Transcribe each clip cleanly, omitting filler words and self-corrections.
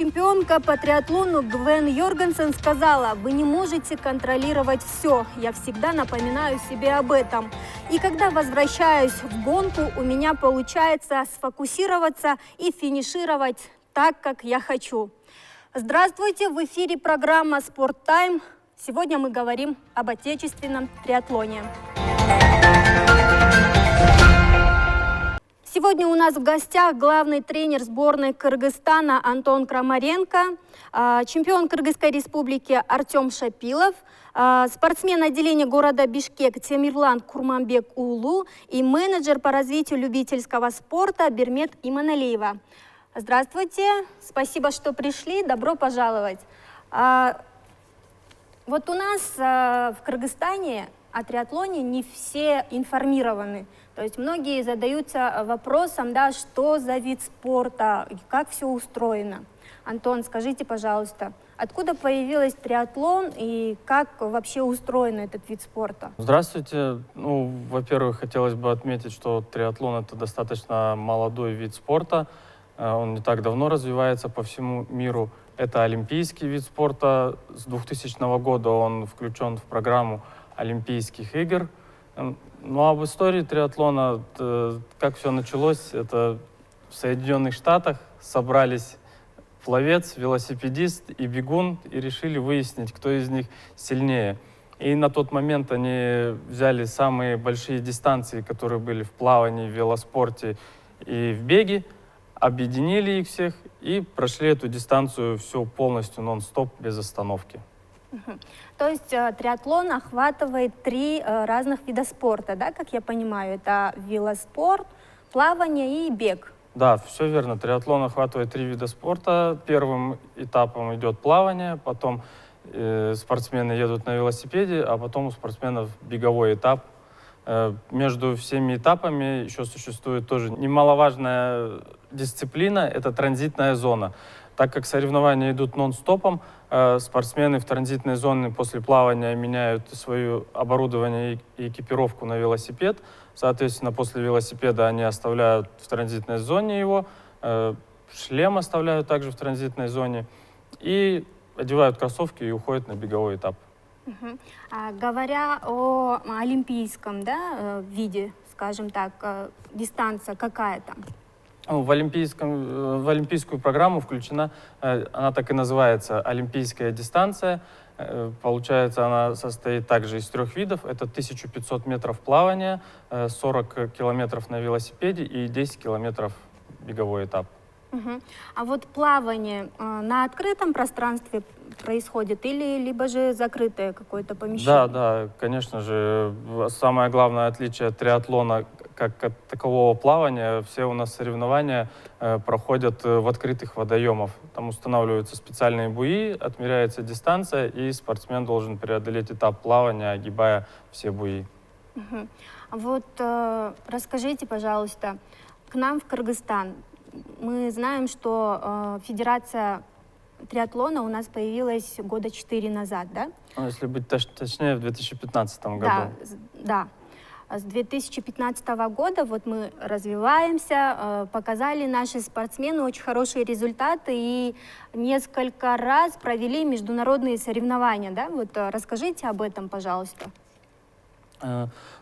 Чемпионка по триатлону Гвен Йоргенсен сказала: «Вы не можете контролировать все. Я всегда напоминаю себе об этом. И когда возвращаюсь в гонку, у меня получается сфокусироваться и финишировать так, как я хочу». Здравствуйте, в эфире программа «Спорт Тайм». Сегодня мы говорим об отечественном триатлоне. Сегодня у нас в гостях главный тренер сборной Кыргызстана Антон Крамаренко, чемпион Кыргызской республики Артем Шапилов, спортсмен отделения города Бишкек Темирлан Курманбек Улу и менеджер по развитию любительского спорта Бермет Иманалиева. Здравствуйте, спасибо, что пришли, добро пожаловать. Вот у нас в Кыргызстане о триатлоне не все информированы. То есть многие задаются вопросом, да, что за вид спорта, как все устроено. Антон, скажите, пожалуйста, откуда появился триатлон и как вообще устроен этот вид спорта? Здравствуйте. Во-первых, хотелось бы отметить, что триатлон — это достаточно молодой вид спорта. Он не так давно развивается по всему миру. Это олимпийский вид спорта. С 2000 года он включен в программу Олимпийских игр. Ну а в истории триатлона, как все началось, это в Соединенных Штатах собрались пловец, велосипедист и бегун и решили выяснить, кто из них сильнее. И на тот момент они взяли самые большие дистанции, которые были в плавании, в велоспорте и в беге, объединили их всех и прошли эту дистанцию все полностью нон-стоп, без остановки. То есть триатлон охватывает три разных вида спорта, да, как я понимаю? Это велоспорт, плавание и бег. Да, все верно. Триатлон охватывает три вида спорта. Первым этапом идет плавание, потом спортсмены едут на велосипеде, а потом у спортсменов беговой этап. Между всеми этапами еще существует тоже немаловажная дисциплина — это транзитная зона. Так как соревнования идут нон-стопом, спортсмены в транзитной зоне после плавания меняют свое оборудование и экипировку на велосипед. Соответственно, после велосипеда они оставляют в транзитной зоне его, шлем оставляют также в транзитной зоне и одевают кроссовки и уходят на беговой этап. Говоря о олимпийском, да, виде, скажем так, дистанция какая там? В олимпийскую программу включена, она так и называется, олимпийская дистанция. Получается, она состоит также из трех видов. Это 1500 метров плавания, 40 километров на велосипеде и 10 километров беговой этап. А вот плавание на открытом пространстве происходит или либо же закрытое какое-то помещение? Да, конечно же. Самое главное отличие триатлона как от такового плавания: все у нас соревнования проходят в открытых водоемах. Там устанавливаются специальные буи, отмеряется дистанция, и спортсмен должен преодолеть этап плавания, огибая все буи. Вот расскажите, пожалуйста, к нам в Кыргызстан. Мы знаем, что Федерация триатлона у нас появилась года 4 назад, да? Если быть точнее, в 2015 году. Да. С 2015 года вот мы развиваемся, показали наши спортсмены очень хорошие результаты и несколько раз провели международные соревнования, да? Вот расскажите об этом, пожалуйста.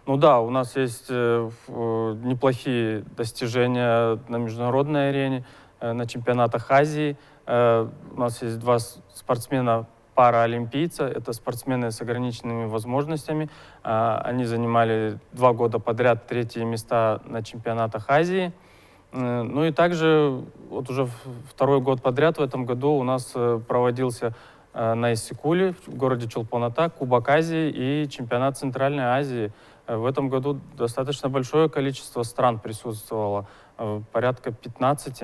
Ну да, у нас есть неплохие достижения на международной арене, на чемпионатах Азии. У нас есть два спортсмена-параолимпийца, это спортсмены с ограниченными возможностями. Они занимали 2 года подряд 3-е места на чемпионатах Азии. Ну и также вот уже 2-й год подряд в этом году у нас проводился на Иссыкуле, в городе Чолпон-Ата, Кубок Азии и чемпионат Центральной Азии. В этом году достаточно большое количество стран присутствовало, порядка 15.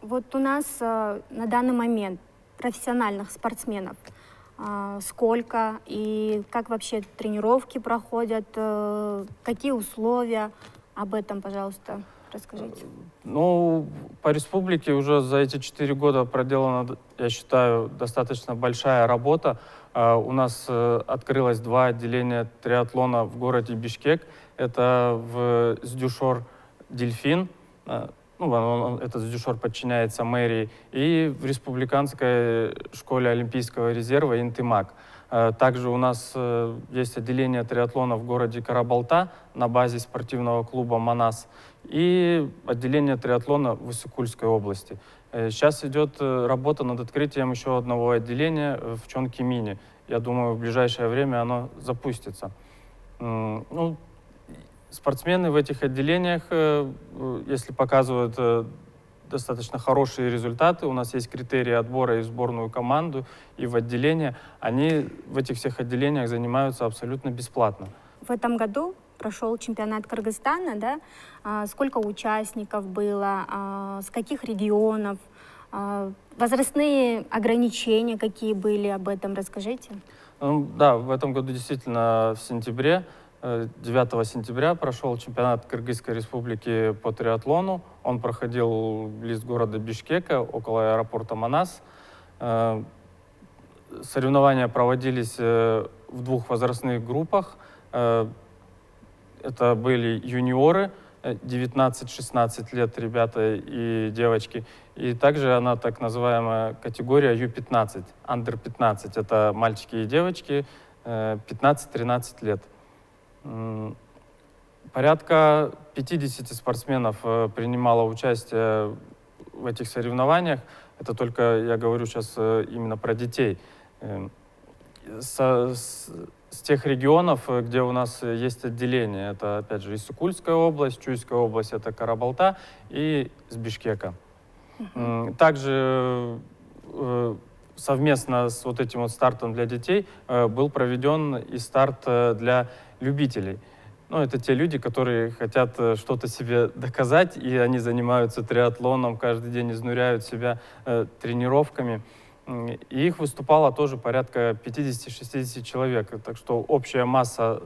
Вот у нас на данный момент профессиональных спортсменов сколько и как вообще тренировки проходят, какие условия? Об этом, пожалуйста, расскажите. Ну, по республике уже за эти 4 года проделана, я считаю, достаточно большая работа. У нас открылось 2 отделения триатлона в городе Бишкек. Это в Сдюшор Дельфин. ну, этот дюшор подчиняется мэрии, и в республиканской школе Олимпийского резерва «Интымак». Также у нас есть отделение триатлона в городе Карабалта на базе спортивного клуба «Манас» и отделение триатлона в Иссык-Кульской области. Сейчас идет работа над открытием еще одного отделения в Чонкимине. Я думаю, в ближайшее время оно запустится. Ну, спортсмены в этих отделениях, если показывают достаточно хорошие результаты, у нас есть критерии отбора и в сборную команду, и в отделение, они в этих всех отделениях занимаются абсолютно бесплатно. В этом году прошел чемпионат Кыргызстана, да? Сколько участников было, с каких регионов, возрастные ограничения какие были, об этом расскажите. Да, в этом году действительно в сентябре, 9 сентября прошел чемпионат Кыргызской республики по триатлону. Он проходил близ города Бишкека, около аэропорта Манас. Соревнования проводились в двух возрастных группах. Это были юниоры, 19-16 лет ребята и девочки. И также она так называемая категория U15, Under 15. Это мальчики и девочки 15-13 лет. Порядка 50 спортсменов принимало участие в этих соревнованиях. Это только, я говорю сейчас именно про детей. С тех регионов, где у нас есть отделение, это, опять же, Иссык-Кульская область, Чуйская область, это Карабалта, и с Бишкека. Также совместно с вот этим вот стартом для детей был проведен и старт для любителей. Ну, это те люди, которые хотят что-то себе доказать, и они занимаются триатлоном, каждый день изнуряют себя тренировками. И их выступало тоже порядка 50-60 человек. Так что общая масса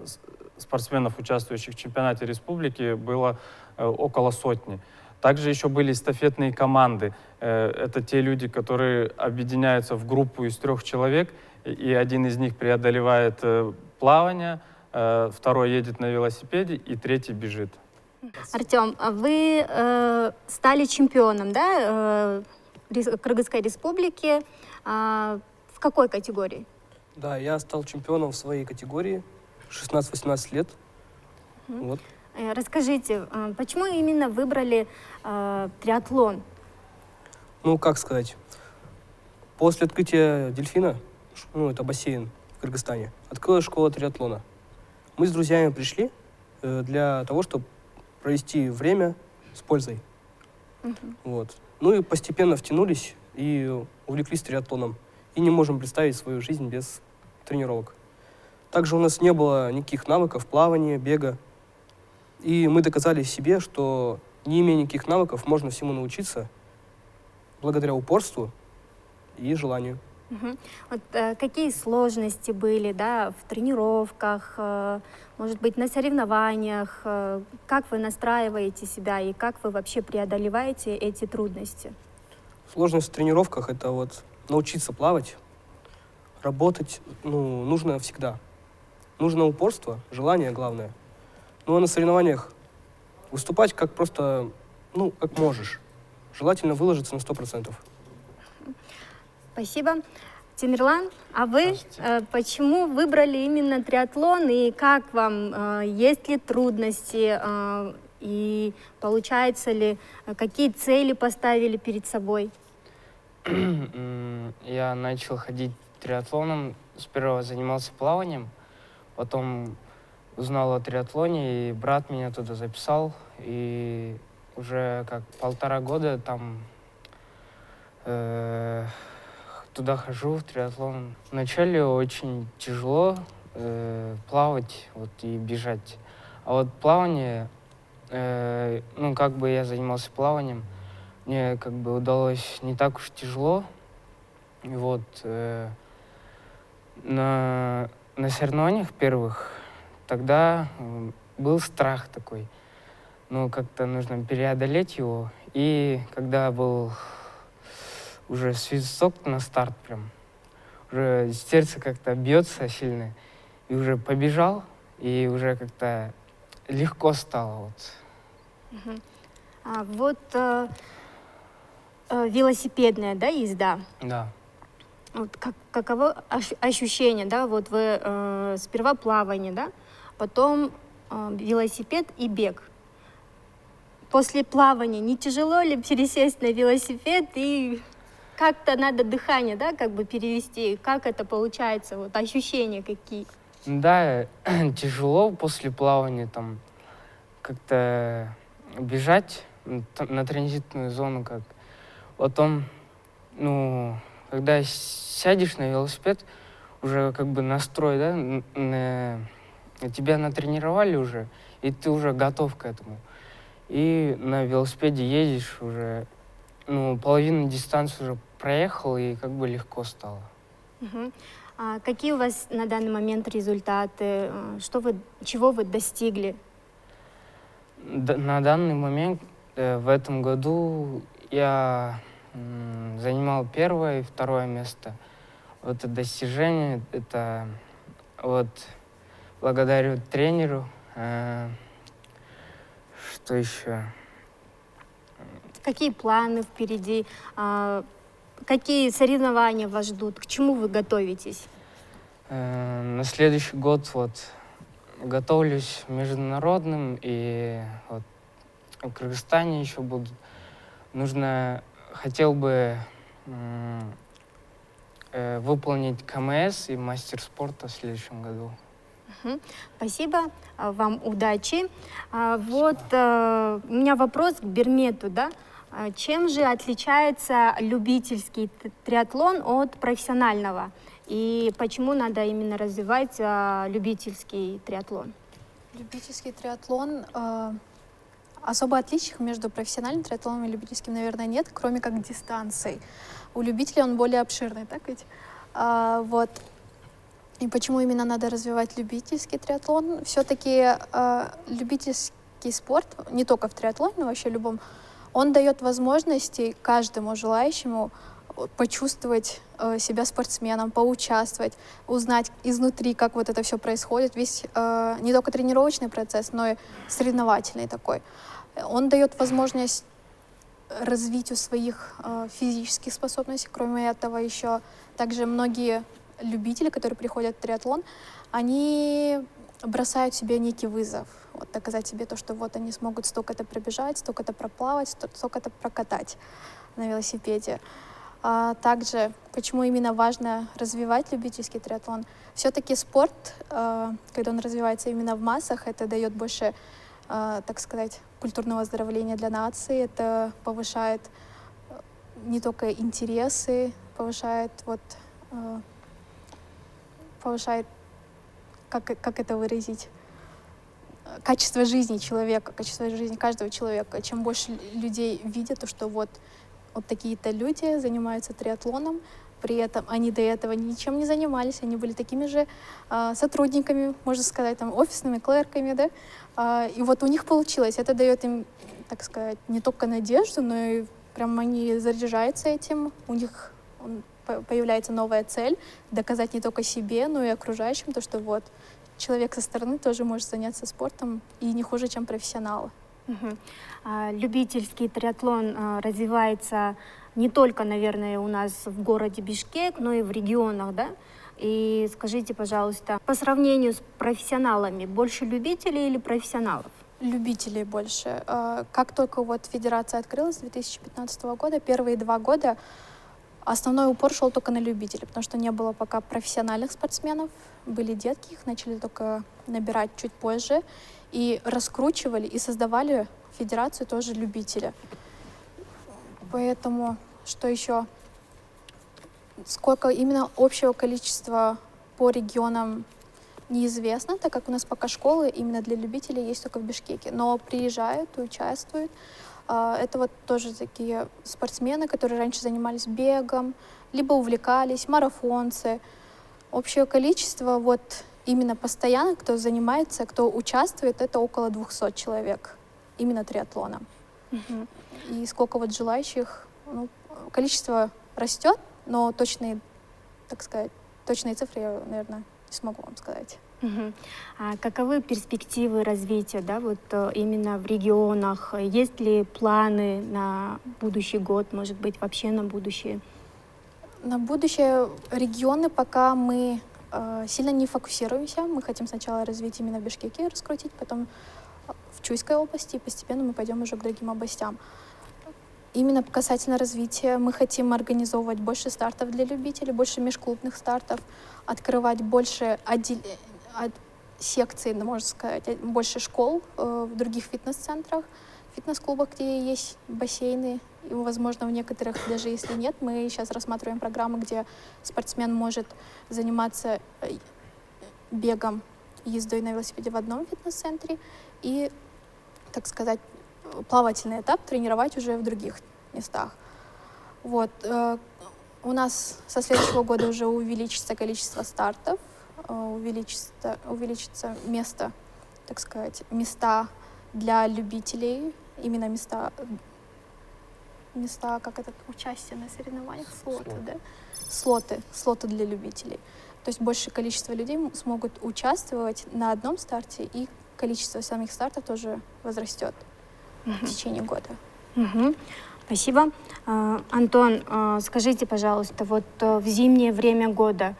спортсменов, участвующих в чемпионате республики, была около сотни. Также еще были эстафетные команды. Это те люди, которые объединяются в группу из 3 человек, и один из них преодолевает плавание, второй едет на велосипеде, и третий бежит. Артем, вы стали чемпионом, да, Кыргызской республики. В какой категории? Да, я стал чемпионом в своей категории, 16-18 лет. Вот. Расскажите, почему именно выбрали триатлон? Ну, как сказать, после открытия дельфина, ну, это бассейн в Кыргызстане, открылась школа триатлона. Мы с друзьями пришли для того, чтобы провести время с пользой. Вот. Ну и постепенно втянулись и увлеклись триатлоном. И не можем представить свою жизнь без тренировок. Также у нас не было никаких навыков плавания, бега. И мы доказали себе, что не имея никаких навыков, можно всему научиться благодаря упорству и желанию. Вот, какие сложности были, да, в тренировках, может быть, на соревнованиях? Как вы настраиваете себя и как вы вообще преодолеваете эти трудности? Сложность в тренировках — это вот научиться плавать, работать, ну, нужно всегда. Нужно упорство, желание главное. Ну а на соревнованиях выступать как просто, ну, как можешь. Желательно выложиться на 100%. Спасибо. Тимирлан, а вы почему выбрали именно триатлон и как вам? Есть ли трудности и получается ли, какие цели поставили перед собой? Я начал ходить триатлоном, сперва занимался плаванием, потом узнал о триатлоне, и брат меня туда записал, и уже как 1,5 года там туда хожу, в триатлон. Вначале очень тяжело плавать вот, и бежать. А вот плавание, ну как бы я занимался плаванием, мне как бы удалось не так уж тяжело. И вот на соревнованиях первых тогда был страх такой. Ну как-то нужно преодолеть его. И когда был уже свисток на старт прям, уже сердце как-то бьется сильно, и уже побежал, и уже как-то легко стало. Вот. Велосипедная, да, езда. Да. Вот каково ощущение, да? Вот вы сперва плавание, да, потом велосипед и бег. После плавания не тяжело ли пересесть на велосипед и как-то надо дыхание, да, как бы перевести? Как это получается? Вот ощущения какие? Да, тяжело после плавания там как-то бежать на транзитную зону, как потом, ну, когда сядешь на велосипед, уже как бы настрой, да, тебя натренировали уже, и ты уже готов к этому. И на велосипеде едешь уже, ну, половину дистанции уже проехал, и как бы легко стало. Мгм. Какие у вас на данный момент результаты? Чего вы достигли? На данный момент в этом году я занимал первое и второе место. Вот это достижение, это вот благодарю тренеру. Что еще? Какие планы впереди? Какие соревнования вас ждут? К чему вы готовитесь? На следующий год вот готовлюсь международным, и вот в Кыргызстане еще буду. Хотел бы выполнить КМС и мастер спорта в следующем году. Мгм. Спасибо, вам удачи. У меня вопрос к Бермету, да? Чем же отличается любительский триатлон от профессионального? И почему надо именно развивать любительский триатлон? Любительский триатлон, особо отличий между профессиональным триатлоном и любительским, наверное, нет, кроме как дистанций. У любителей он более обширный, так ведь? Вот. И почему именно надо развивать любительский триатлон? Все-таки любительский спорт, не только в триатлоне, но вообще любом, он дает возможности каждому желающему почувствовать себя спортсменом, поучаствовать, узнать изнутри, как вот это все происходит. Весь не только тренировочный процесс, но и соревновательный такой. Он дает возможность развитию своих физических способностей. Кроме этого, еще также многие любители, которые приходят в триатлон, они бросают себе некий вызов. Вот, доказать себе то, что вот они смогут столько-то пробежать, столько-то проплавать, столько-то прокатать на велосипеде. Также, почему именно важно развивать любительский триатлон? Все-таки спорт, когда он развивается именно в массах, это дает больше, так сказать, культурного оздоровления для нации, это повышает не только интересы, повышает, как это выразить, качество жизни человека, качество жизни каждого человека. Чем больше людей видят, то, что вот такие-то люди занимаются триатлоном, при этом они до этого ничем не занимались, они были такими же сотрудниками, можно сказать, там, офисными клерками, да, и вот у них получилось. Это дает им, так сказать, не только надежду, но и прям они заряжаются этим, у них появляется новая цель — доказать не только себе, но и окружающим, то, что вот человек со стороны тоже может заняться спортом и не хуже, чем профессионалы. Мгм. Любительский триатлон развивается не только, наверное, у нас в городе Бишкек, но и в регионах, да? И скажите, пожалуйста, по сравнению с профессионалами, больше любителей или профессионалов? Любителей больше. Как только вот федерация открылась с 2015 года, первые 2 года основной упор шел только на любителей, потому что не было пока профессиональных спортсменов, были детки, их начали только набирать чуть позже, и раскручивали, и создавали федерацию тоже любителя. Поэтому, что еще? Сколько именно общего количества по регионам неизвестно, так как у нас пока школы именно для любителей есть только в Бишкеке, но приезжают и участвуют. Это вот тоже такие спортсмены, которые раньше занимались бегом, либо увлекались, марафонцы. Общее количество вот именно постоянно, кто занимается, кто участвует, это около 200 человек именно триатлоном. Мгм. И сколько вот желающих, количество растет, но точные, так сказать, точные цифры я, наверное, не смогу вам сказать. Мгм. А каковы перспективы развития, да, вот именно в регионах? Есть ли планы на будущий год, может быть, вообще на будущее? На будущее регионы пока мы сильно не фокусируемся. Мы хотим сначала развить именно в Бишкеке, раскрутить, потом в Чуйской области, и постепенно мы пойдем уже к другим областям. Именно касательно развития, мы хотим организовывать больше стартов для любителей, больше межклубных стартов, открывать больше секций, можно сказать, больше школ в других фитнес-центрах, фитнес-клубах, где есть бассейны. И, возможно, в некоторых, даже если нет, мы сейчас рассматриваем программы, где спортсмен может заниматься бегом, ездой на велосипеде в одном фитнес-центре и, так сказать, плавательный этап тренировать уже в других местах. Вот. У нас со следующего года уже увеличится количество стартов, увеличится место, так сказать, места для любителей, именно места, как это, участие на соревнованиях, слоты, да? Слоты для любителей. То есть большее количество людей смогут участвовать на одном старте, и количество самих стартов тоже возрастет в течение года. Мгм. Спасибо. Антон, скажите, пожалуйста, вот в зимнее время года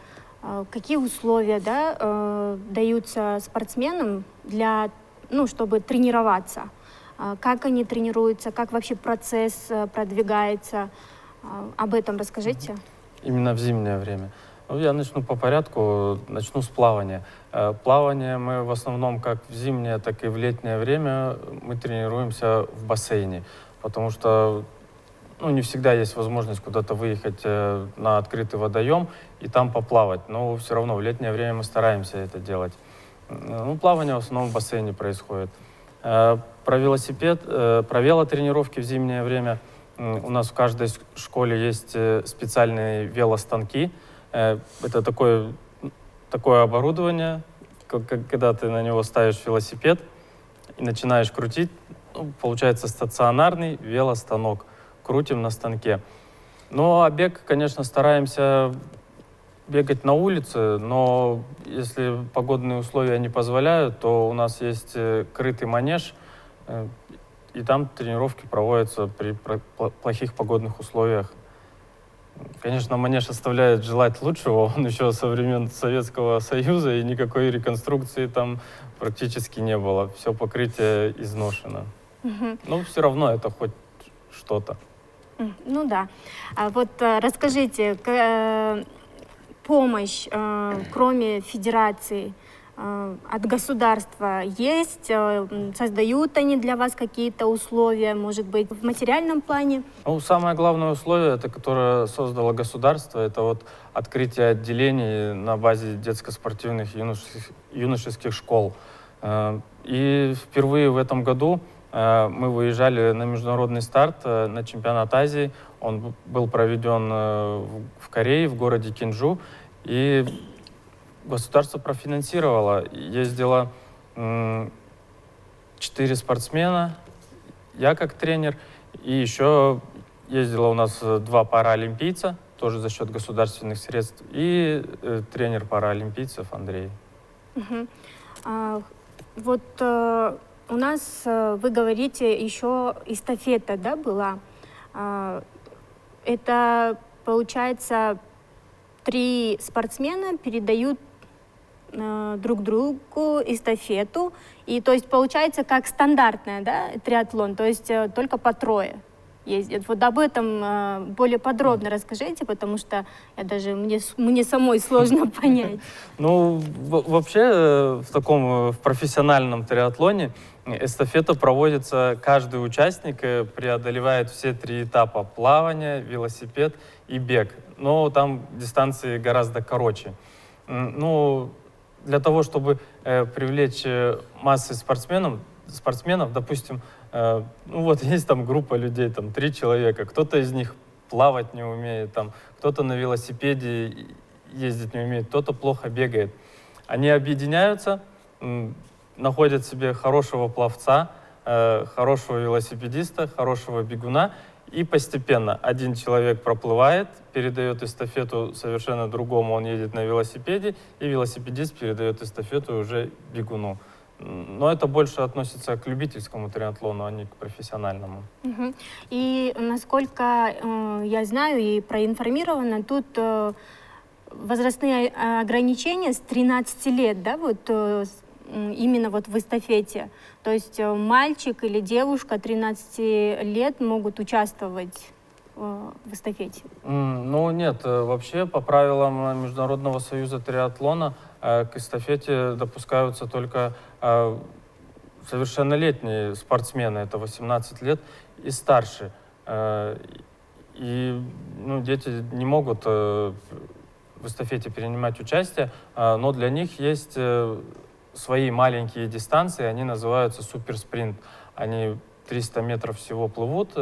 какие условия, да, даются спортсменам для, ну, чтобы тренироваться? Как они тренируются, как вообще процесс продвигается? Об этом расскажите. Именно в зимнее время. Ну, я начну по порядку, начну с плавания. Плавание мы в основном как в зимнее, так и в летнее время мы тренируемся в бассейне, потому что не всегда есть возможность куда-то выехать на открытый водоем и там поплавать, но все равно в летнее время мы стараемся это делать. Плавание в основном в бассейне происходит. Про велосипед, про велотренировки в зимнее время у нас в каждой школе есть специальные велостанки. Это такое оборудование, когда ты на него ставишь велосипед и начинаешь крутить, получается стационарный велостанок. Крутим на станке. А бег, конечно, стараемся бегать на улице, но если погодные условия не позволяют, то у нас есть крытый манеж, и там тренировки проводятся при плохих погодных условиях. Конечно, манеж оставляет желать лучшего, он еще со времен Советского Союза, и никакой реконструкции там практически не было. Все покрытие изношено. Но все равно это хоть что-то. Ну да. А вот расскажите, помощь, кроме федерации, от государства есть? Создают они для вас какие-то условия, может быть, в материальном плане? Самое главное условие, это которое создало государство, это вот открытие отделений на базе детско-спортивных юношеских школ. И впервые в этом году мы выезжали на международный старт на чемпионат Азии. Он был проведен в Корее, в городе Кинджу. И государство профинансировало. Ездило 4 спортсмена, я как тренер. И еще ездило у нас 2 паралимпийца, тоже за счет государственных средств. И тренер паралимпийцев Андрей. Вот у нас, вы говорите, еще эстафета, да, была? Это, получается, 3 спортсмена передают друг другу эстафету. И, то есть, получается, как стандартная, да, триатлон, то есть только по 3 ездят. Вот об этом более подробно расскажите, потому что мне самой сложно понять. Вообще в профессиональном триатлоне эстафета проводится, каждый участник преодолевает все 3 этапа: плавание, велосипед и бег. Но там дистанции гораздо короче. Для того, чтобы привлечь массы спортсменов, допустим, есть там группа людей, там 3 человека, кто-то из них плавать не умеет, кто-то на велосипеде ездить не умеет, кто-то плохо бегает. Они объединяются, находят себе хорошего пловца, хорошего велосипедиста, хорошего бегуна И постепенно один человек проплывает, передает эстафету совершенно другому, он едет на велосипеде, и велосипедист передает эстафету уже бегуну. Но это больше относится к любительскому триатлону, а не к профессиональному. Мгм. И насколько я знаю и проинформирована, тут возрастные ограничения с 13 лет, да, вот именно вот в эстафете. То есть мальчик или девушка 13 лет могут участвовать в эстафете. Ну нет, вообще по правилам Международного союза триатлона к эстафете допускаются только совершеннолетние спортсмены, это 18 лет и старше. И дети не могут в эстафете принимать участие, но для них есть свои маленькие дистанции, они называются суперспринт. Они 300 метров всего плывут,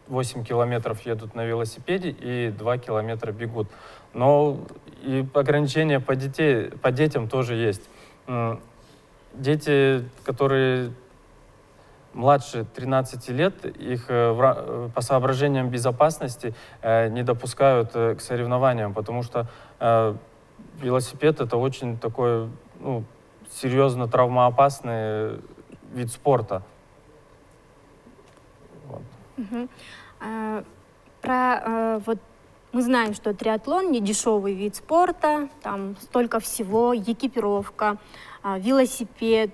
8 километров едут на велосипеде и 2 километра бегут. Но и ограничения по детям тоже есть. Дети, которые младше 13 лет, их по соображениям безопасности не допускают к соревнованиям, потому что велосипед — это очень такой серьезно травмоопасный вид спорта. Вот. Мгм. Вот мы знаем, что триатлон не дешевый вид спорта, там столько всего, экипировка, велосипед.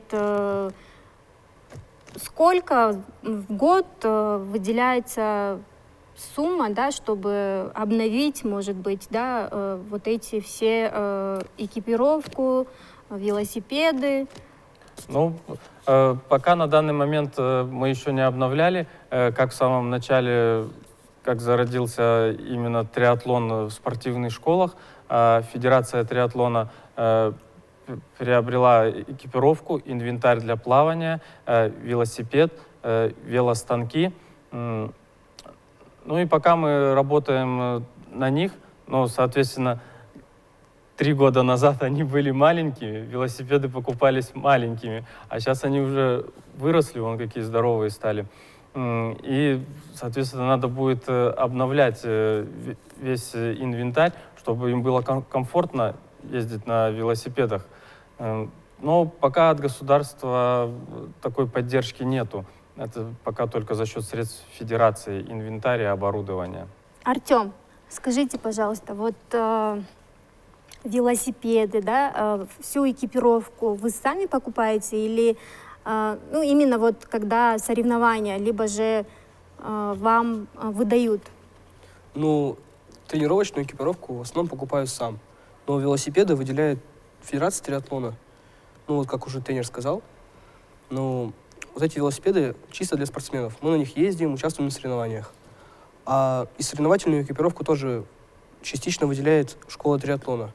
Сколько в год выделяется сумма, да, чтобы обновить, может быть, да, вот эти все экипировку, велосипеды? Ну, пока на данный момент мы еще не обновляли, как в самом начале, как зародился именно триатлон в спортивных школах, Федерация триатлона приобрела экипировку, инвентарь для плавания, велосипед, велостанки. Ну и пока мы работаем на них, соответственно, 3 года назад они были маленькими, велосипеды покупались маленькими, а сейчас они уже выросли, вон какие здоровые стали. И, соответственно, надо будет обновлять весь инвентарь, чтобы им было комфортно ездить на велосипедах. Но пока от государства такой поддержки нету. Это пока только за счет средств федерации, инвентаря, оборудования. Артем, скажите, пожалуйста, вот велосипеды, да, всю экипировку вы сами покупаете или именно вот когда соревнования, либо же вам выдают? Ну, тренировочную экипировку в основном покупаю сам. Но велосипеды выделяет Федерация триатлона. Ну, вот как уже тренер сказал. Ну, вот эти велосипеды чисто для спортсменов. Мы на них ездим, участвуем на соревнованиях. И соревновательную экипировку тоже частично выделяет школа триатлона.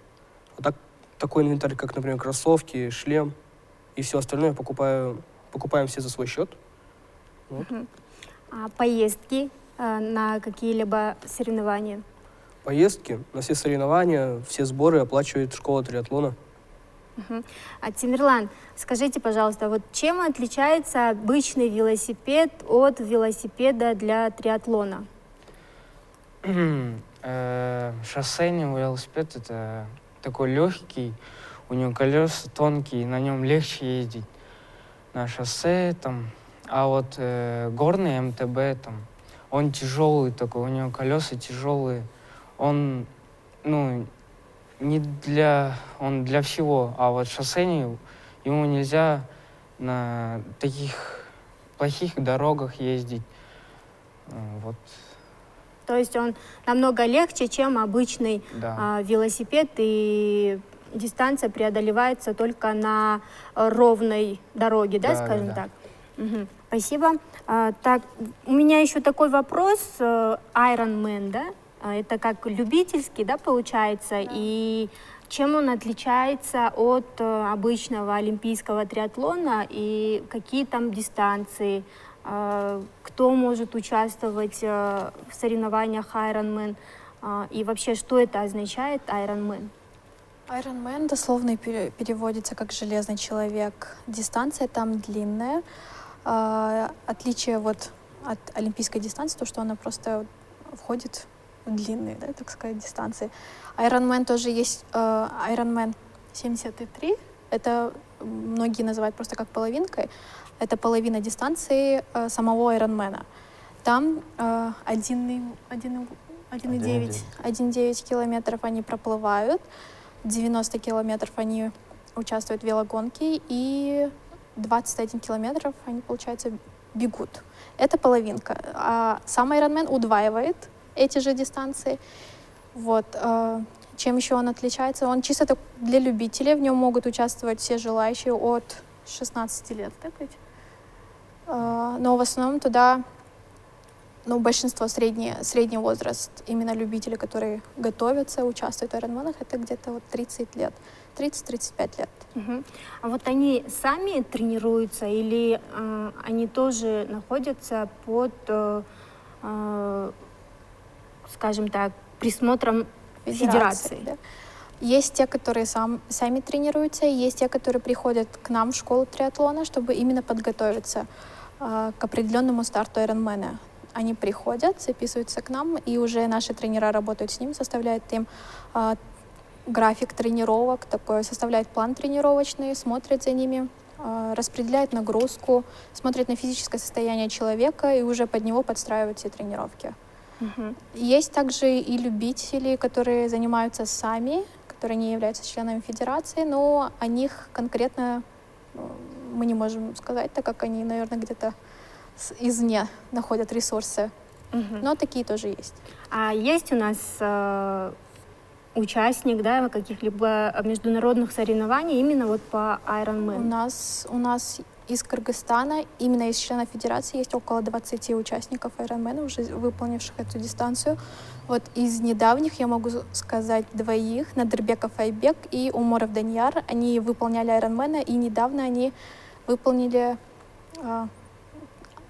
А такой инвентарь, как, например, кроссовки, шлем и все остальное покупаем все за свой счет. Вот. А поездки на какие-либо соревнования? Поездки на все соревнования, все сборы оплачивает школа триатлона. А Тимирлан, скажите, пожалуйста, вот чем отличается обычный велосипед от велосипеда для триатлона? Шоссейный велосипед — это такой легкий, у него колеса тонкие, на нем легче ездить на шоссе там. А вот горный МТБ там, он тяжелый такой, у него колеса тяжелые. Он он для всего, а вот шоссейный, ему нельзя на таких плохих дорогах ездить. Вот. То есть он намного легче, чем обычный велосипед, и дистанция преодолевается только на ровной дороге, да, скажем так? Угу. Спасибо. Так, у меня еще такой вопрос. Ironman, да? Это как любительский, да, получается? Да. И чем он отличается от обычного олимпийского триатлона и какие там дистанции? Кто может участвовать в соревнованиях Ironman? И вообще, что это означает Ironman? Ironman дословно переводится как «железный человек». Дистанция там длинная. Отличие вот от олимпийской дистанции, то, что она просто входит в длинные, да, так сказать, дистанции. Ironman тоже есть, Ironman 73, это многие называют просто как половинкой, это половина дистанции самого Ironman. Там 1,9 километров они проплывают, 90 километров они участвуют в велогонке, и 21 километров они, получается, бегут. Это половинка. А сам Ironman удваивает эти же дистанции. Вот. Чем еще он отличается? Он чисто для любителей, в нем могут участвовать все желающие от 16 лет, так ведь? Но в основном туда, ну, большинство средний возраст, именно любители, которые готовятся, участвуют в Ironman'ах, это где-то вот 30 лет, 30-35 лет. Мгм. А вот они сами тренируются или они тоже находятся под, скажем так, присмотром федерации? Да. Есть те, которые сами тренируются, и есть те, которые приходят к нам в школу триатлона, чтобы именно подготовиться к определенному старту Ironman'а. Они приходят, записываются к нам, и уже наши тренера работают с ним, составляют им график тренировок, такой, составляют план тренировочный, смотрят за ними, распределяют нагрузку, смотрят на физическое состояние человека и уже под него подстраивают все тренировки. Мгм. Есть также и любители, которые занимаются сами, которые не являются членами федерации, но о них конкретно мы не можем сказать, так как они, наверное, где-то извне находят ресурсы. Мгм. Но такие тоже есть. А есть у нас участник, да, каких-либо международных соревнований именно вот по У Ironman? нас из Кыргызстана, именно из членов федерации, есть около 20 участников Ironman, уже выполнивших эту дистанцию. Вот из недавних я могу сказать двоих, Надырбеков Айбек и Уморов Данияр. Они выполняли Ironman, и недавно они выполнили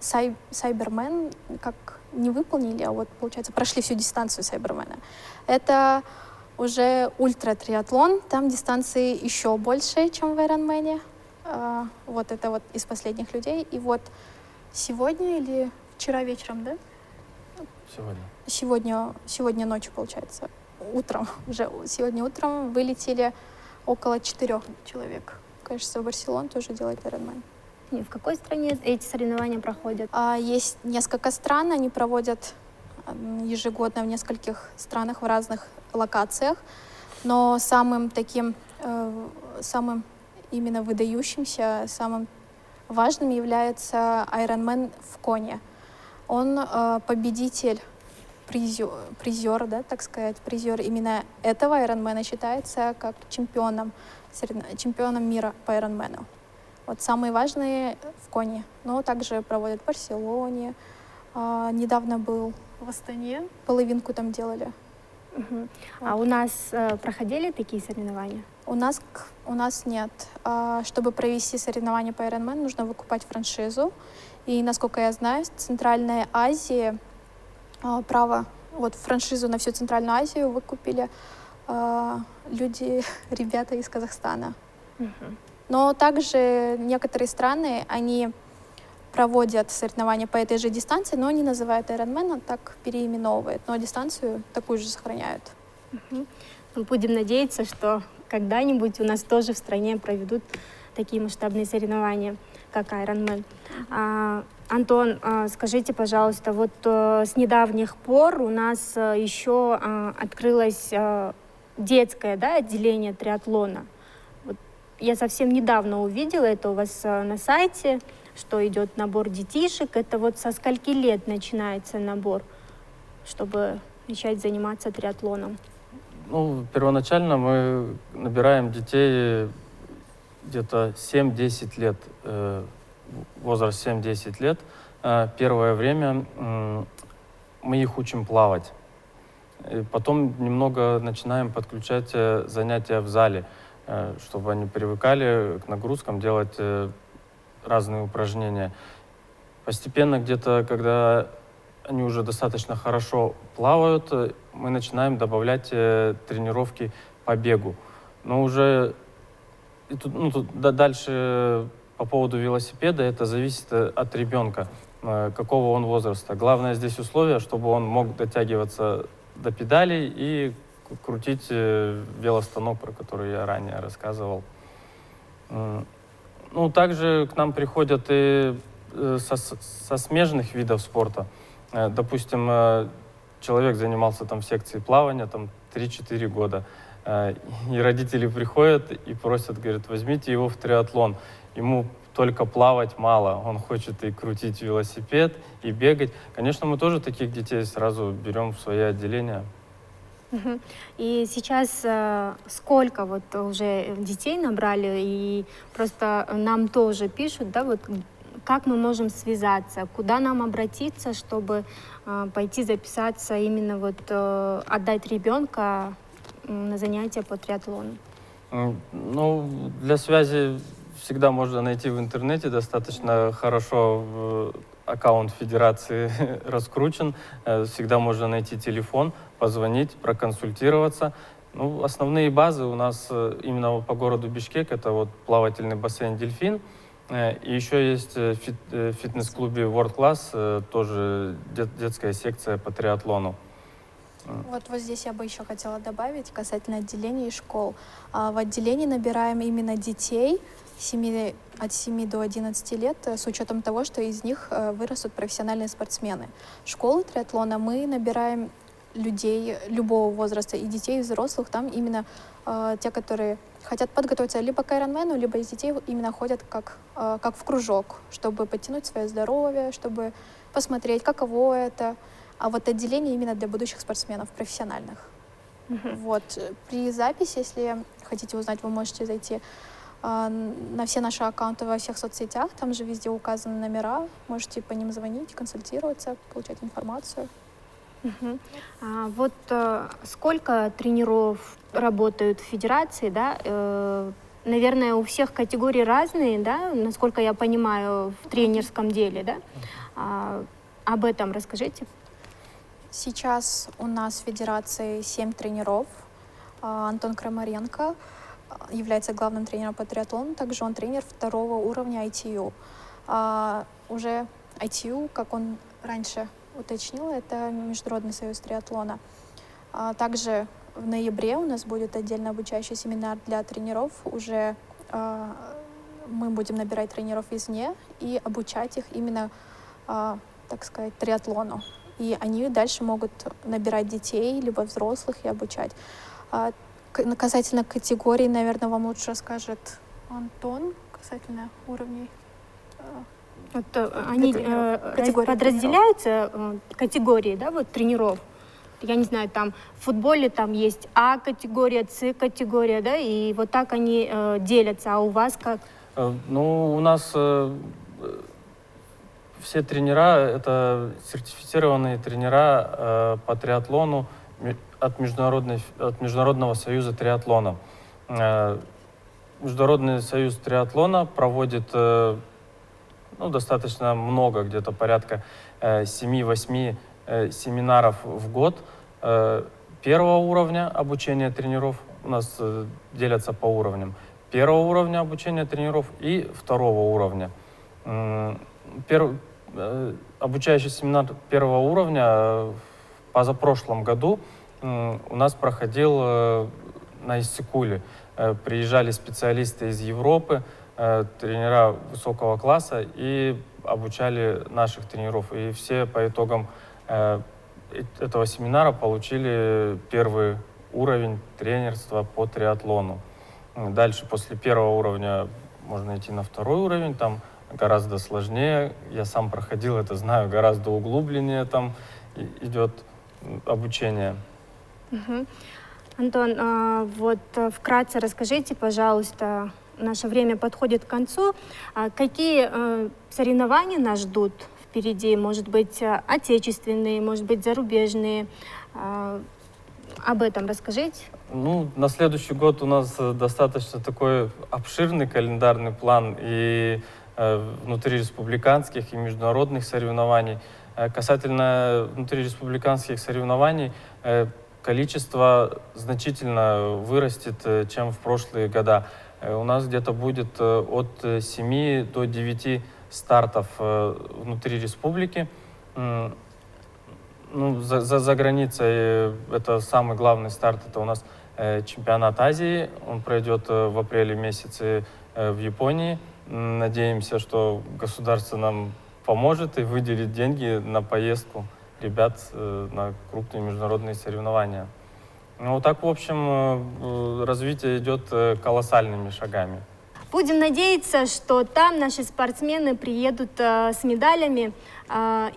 Сайбермен, как не выполнили, а вот, получается, прошли всю дистанцию Сайбермена. Это уже ультра-триатлон, там дистанции еще больше, чем в Ironman'е. Вот это вот из последних людей. И вот сегодня или вчера вечером, да? Сегодня. Сегодня ночью, получается, утром, уже сегодня утром вылетели около 4 человек. Кажется, Барселона тоже делает Ironman. И в какой стране эти соревнования проходят? Есть несколько стран, они проводят ежегодно в нескольких странах в разных локациях, но самым таким, самым именно выдающимся, самым важным является Ironman в Коне. Он победитель, призер, да, так сказать, призер именно этого Ironman считается как чемпионом мира по Ironman'у. Вот самые важные в Коне, но также проводят в Барселоне. Недавно был в Астане, половинку там делали. Мгм. А у нас проходили такие соревнования? У нас нет. Чтобы провести соревнования по Ironman, нужно выкупать франшизу. И, насколько я знаю, в Центральной Азии право, вот франшизу на всю Центральную Азию выкупили ребята из Казахстана. Мгм. Но также некоторые страны, они проводят соревнования по этой же дистанции, но не называют Ironman, а так переименовывают, но дистанцию такую же сохраняют. Мгм. Мы будем надеяться, что когда-нибудь у нас тоже в стране проведут такие масштабные соревнования, как Ironman. Антон, скажите, пожалуйста, вот с недавних пор у нас еще открылось детское, да, отделение триатлона. Вот я совсем недавно увидела это у вас на сайте, что идет набор детишек. Это вот со скольки лет начинается набор, чтобы начать заниматься триатлоном? Ну, первоначально мы набираем детей где-то 7-10 лет, возраст 7-10 лет. Первое время мы их учим плавать. И потом немного начинаем подключать занятия в зале, чтобы они привыкали к нагрузкам, делать разные упражнения. Постепенно где-то, когда они уже достаточно хорошо плавают, мы начинаем добавлять тренировки по бегу. Но уже дальше по поводу велосипеда это зависит от ребенка. какого он возраста. Главное здесь условие, чтобы он мог дотягиваться до педалей и крутить велостанок, про который я ранее рассказывал. Ну, также к нам приходят и со смежных видов спорта. Допустим, человек занимался там в секции плавания там 3-4 года, и родители приходят и просят, говорят, возьмите его в триатлон. Ему только плавать мало, он хочет и крутить велосипед, и бегать. Конечно, мы тоже таких детей сразу берем в свои отделения. Мгм. И сейчас сколько вот уже детей набрали, и просто нам тоже пишут, да, вот как мы можем связаться, куда нам обратиться, чтобы пойти записаться, именно вот отдать ребенка на занятия по триатлону. Ну, для связи всегда можно найти в интернете, достаточно хорошо аккаунт федерации раскручен, всегда можно найти телефон, позвонить, проконсультироваться. Ну, основные базы у нас именно по городу Бишкек, это вот плавательный бассейн «Дельфин», и еще есть в фитнес-клубе World Class тоже детская секция по триатлону. Вот здесь я бы еще хотела добавить касательно отделений и школ. В отделении набираем именно детей от 7 до 11 лет, с учетом того, что из них вырастут профессиональные спортсмены. Школы триатлона мы набираем людей любого возраста, и детей, и взрослых. Там именно те, которые хотят подготовиться либо к Ironman, либо из детей именно ходят как в кружок, чтобы подтянуть свое здоровье, чтобы посмотреть, каково это. А вот отделение именно для будущих спортсменов, профессиональных. Вот. При записи, если хотите узнать, вы можете зайти на все наши аккаунты во всех соцсетях, там же везде указаны номера, можете по ним звонить, консультироваться, получать информацию. Вот сколько тренеров работают в федерации, да? Наверное, у всех категории разные, да, насколько я понимаю, в тренерском деле, да? Об этом расскажите. Сейчас у нас в федерации 7 тренеров. Антон Крамаренко является главным тренером по триатлону, также он тренер 2-го уровня ITU. Уже ITU, как он раньше уточнил, это Международный союз триатлона. Также в ноябре у нас будет отдельно обучающий семинар для тренеров. Уже мы будем набирать тренеров извне и обучать их именно, так сказать, триатлону. И они дальше могут набирать детей, либо взрослых и обучать. Касательно категорий, наверное, вам лучше расскажет Антон, касательно уровней. Вот, они подразделяются, категории, да, вот тренеров. Я не знаю, там в футболе там есть А-категория, С-категория, да, и вот так они делятся. А у вас как? Ну, у нас все тренера — это сертифицированные тренера по триатлону от Международного союза триатлона. Международный союз триатлона проводит достаточно много, где-то порядка 7-8 семинаров в год первого уровня обучения тренеров. У нас делятся по уровням. Первого уровня обучения тренеров и 2-го уровня. Обучающий семинар 1-го уровня в позапрошлом году у нас проходил на Иссык-Куле. Приезжали специалисты из Европы, тренера высокого класса, и обучали наших тренеров. И все по итогам этого семинара получили 1-й уровень тренерства по триатлону. Дальше, после 1-го уровня, можно идти на 2-й уровень, там гораздо сложнее. Я сам проходил это, знаю, гораздо углубленнее там идет обучение. Антон, вот вкратце расскажите, пожалуйста, наше время подходит к концу. Какие соревнования нас ждут впереди? Может быть, отечественные, может быть, зарубежные? Об этом расскажите. Ну, на следующий год у нас достаточно такой обширный календарный план и внутриреспубликанских, и международных соревнований. Касательно внутриреспубликанских соревнований, количество значительно вырастет, чем в прошлые года. У нас где-то будет от 7 до 9 стартов внутри республики. Ну, за границей это самый главный старт, это у нас чемпионат Азии. Он пройдет в апреле месяце в Японии. Надеемся, что государство нам поможет и выделит деньги на поездку ребят на крупные международные соревнования. Ну, вот так, в общем, развитие идет колоссальными шагами. Будем надеяться, что там наши спортсмены приедут с медалями,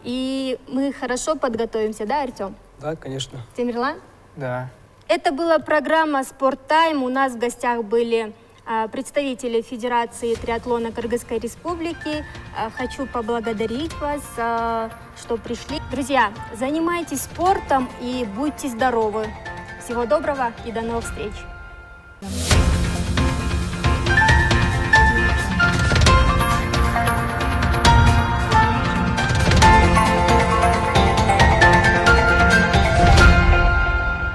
и мы хорошо подготовимся, да, Артем? Да, конечно. Тимирлан? Да. Это была программа «Спорт Тайм». У нас в гостях были представители Федерации триатлона Кыргызской Республики. Хочу поблагодарить вас, что пришли. Друзья, занимайтесь спортом и будьте здоровы. Всего доброго и до новых встреч!